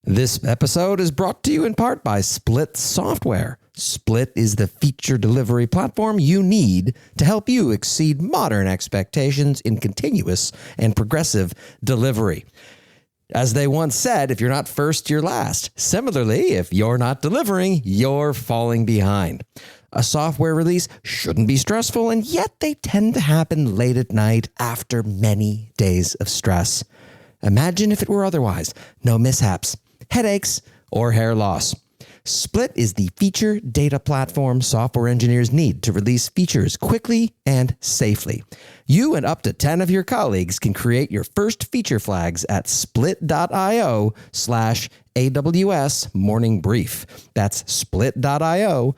This episode is brought to you in part by Split Software. Split is the feature delivery platform you need to help you exceed modern expectations in continuous and progressive delivery. As they once said, if you're not first, you're last. Similarly, if you're not delivering, you're falling behind. A software release shouldn't be stressful, and yet they tend to happen late at night after many days of stress. Imagine if it were otherwise. No mishaps, headaches, or hair loss. Split is the feature data platform software engineers need to release features quickly and safely. You and up to 10 of your colleagues can create your first feature flags at split.io/AWS Morning Brief. That's split.io/AWS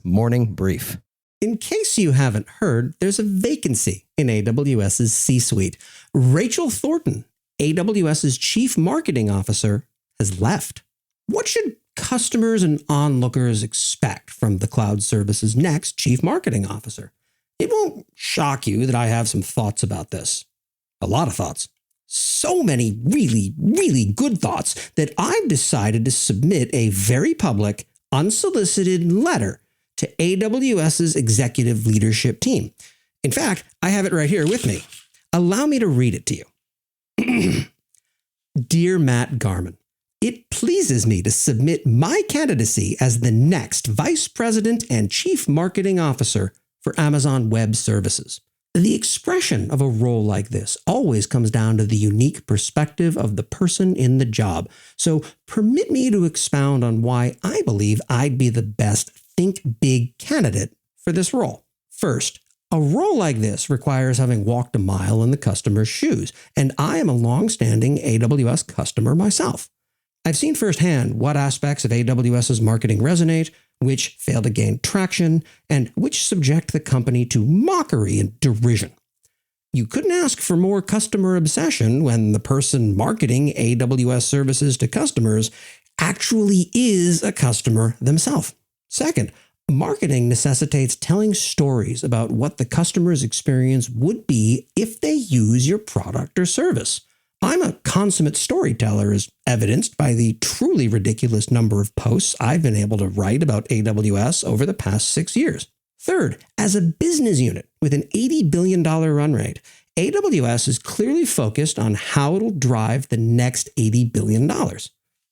Morning Brief. In case you haven't heard, there's a vacancy in AWS's C-suite. Rachel Thornton, AWS's Chief Marketing Officer, has left. What should customers and onlookers expect from the cloud service's next Chief Marketing Officer? It won't shock you that I have some thoughts about this. A lot of thoughts. So many really, really good thoughts that I've decided to submit a very public, unsolicited letter to AWS's executive leadership team. In fact, I have it right here with me. Allow me to read it to you. Dear Matt Garman, it pleases me to submit my candidacy as the next Vice President and Chief Marketing Officer for Amazon Web Services. The expression of a role like this always comes down to the unique perspective of the person in the job. So permit me to expound on why I believe I'd be the best think big candidate for this role. First, a role like this requires having walked a mile in the customer's shoes, and I am a long-standing AWS customer myself. I've seen firsthand what aspects of AWS's marketing resonate, which fail to gain traction, and which subject the company to mockery and derision. You couldn't ask for more customer obsession when the person marketing AWS services to customers actually is a customer themselves. Second, marketing necessitates telling stories about what the customer's experience would be if they use your product or service. I'm a consummate storyteller, as evidenced by the truly ridiculous number of posts I've been able to write about AWS over the past 6 years. Third, as a business unit with an $80 billion run rate, AWS is clearly focused on how it'll drive the next $80 billion.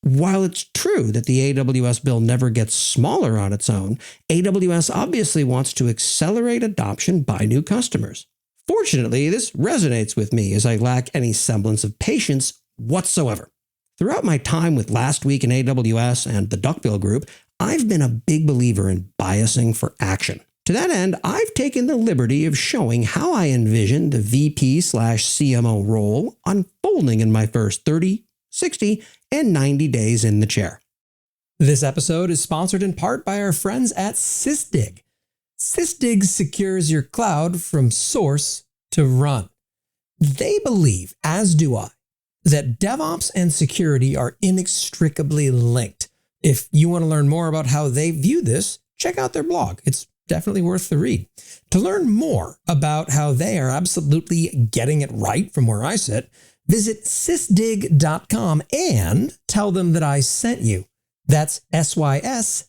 While it's true that the AWS bill never gets smaller on its own, AWS obviously wants to accelerate adoption by new customers. Fortunately, this resonates with me as I lack any semblance of patience whatsoever. Throughout my time with Last Week in AWS and the Duckbill Group, I've been a big believer in biasing for action. To that end, I've taken the liberty of showing how I envision the VP/CMO role unfolding in my first 30, 60, and 90 days in the chair. This episode is sponsored in part by our friends at Sysdig. Sysdig secures your cloud from source to run. They believe, as do I, that DevOps and security are inextricably linked. If you want to learn more about how they view this, check out their blog. It's definitely worth the read. To learn more about how they are absolutely getting it right from where I sit, visit sysdig.com and tell them that I sent you. That's SYSDIG.com.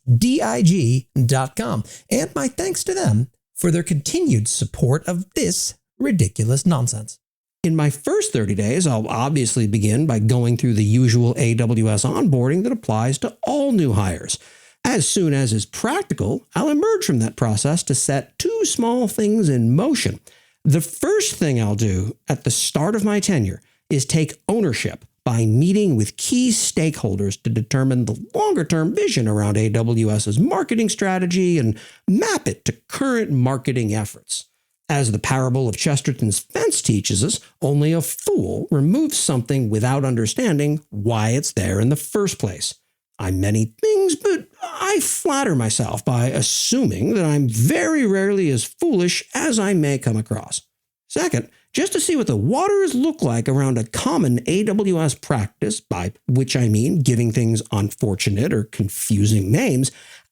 And my thanks to them for their continued support of this ridiculous nonsense. In my first 30 days, I'll obviously begin by going through the usual AWS onboarding that applies to all new hires. As soon as is practical, I'll emerge from that process to set two small things in motion. The first thing I'll do at the start of my tenure is take ownership by meeting with key stakeholders to determine the longer-term vision around AWS's marketing strategy and map it to current marketing efforts. As the parable of Chesterton's fence teaches us, only a fool removes something without understanding why it's there in the first place. I'm many things, but I flatter myself by assuming that I'm very rarely as foolish as I may come across. Second, just to see what the waters look like around a common AWS practice, by which I mean giving things unfortunate or confusing names,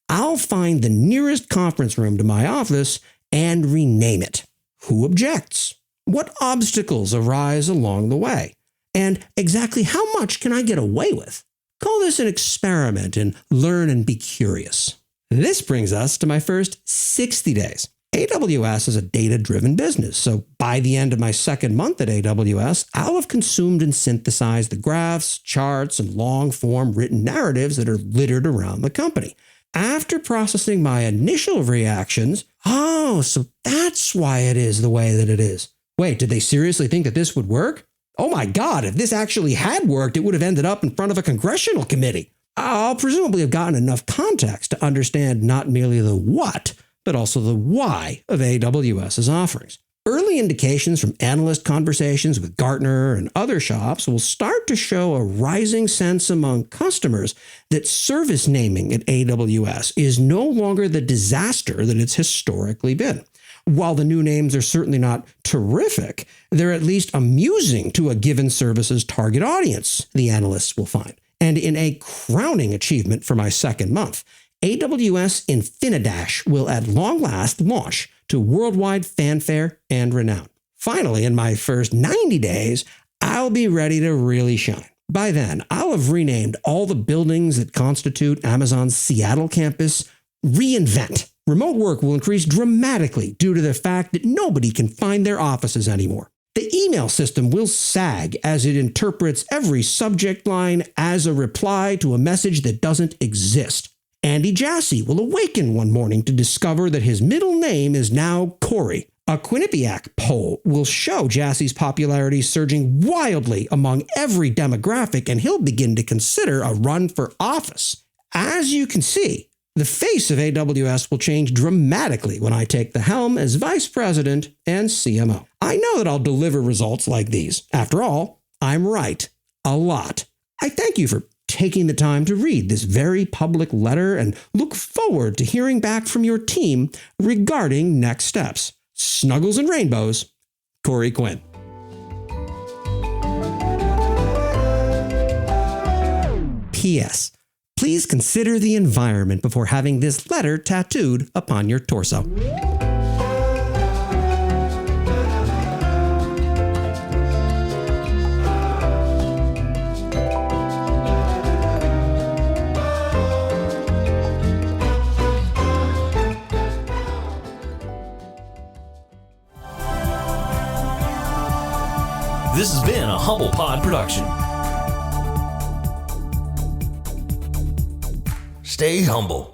I'll find the nearest conference room to my office and rename it. Who objects? What obstacles arise along the way? And exactly how much can I get away with? Call this an experiment and learn and be curious. This brings us to my first 60 days. AWS is a data-driven business, so by the end of my second month at AWS, I'll have consumed and synthesized the graphs, charts, and long-form written narratives that are littered around the company. After processing my initial reactions, so that's why it is the way that it is. Wait, did they seriously think that this would work? Oh my God, if this actually had worked, it would have ended up in front of a congressional committee. I'll presumably have gotten enough context to understand not merely the what, but also the why of AWS's offerings. Early indications from analyst conversations with Gartner and other shops will start to show a rising sense among customers that service naming at AWS is no longer the disaster that it's historically been. While the new names are certainly not terrific, they're at least amusing to a given service's target audience, the analysts will find. And in a crowning achievement for my second month, AWS Infinidash will at long last launch to worldwide fanfare and renown. Finally, in my first 90 days, I'll be ready to really shine. By then, I'll have renamed all the buildings that constitute Amazon's Seattle campus reInvent. Remote work will increase dramatically due to the fact that nobody can find their offices anymore. The email system will sag as it interprets every subject line as a reply to a message that doesn't exist. Andy Jassy will awaken one morning to discover that his middle name is now Corey. A Quinnipiac poll will show Jassy's popularity surging wildly among every demographic, and he'll begin to consider a run for office. As you can see, the face of AWS will change dramatically when I take the helm as vice president and CMO. I know that I'll deliver results like these. After all, I'm right. A lot. I thank you for taking the time to read this very public letter and look forward to hearing back from your team regarding next steps. Snuggles and rainbows, Corey Quinn. P.S. Please consider the environment before having this letter tattooed upon your torso. This has been a Humble Pod production. Stay humble.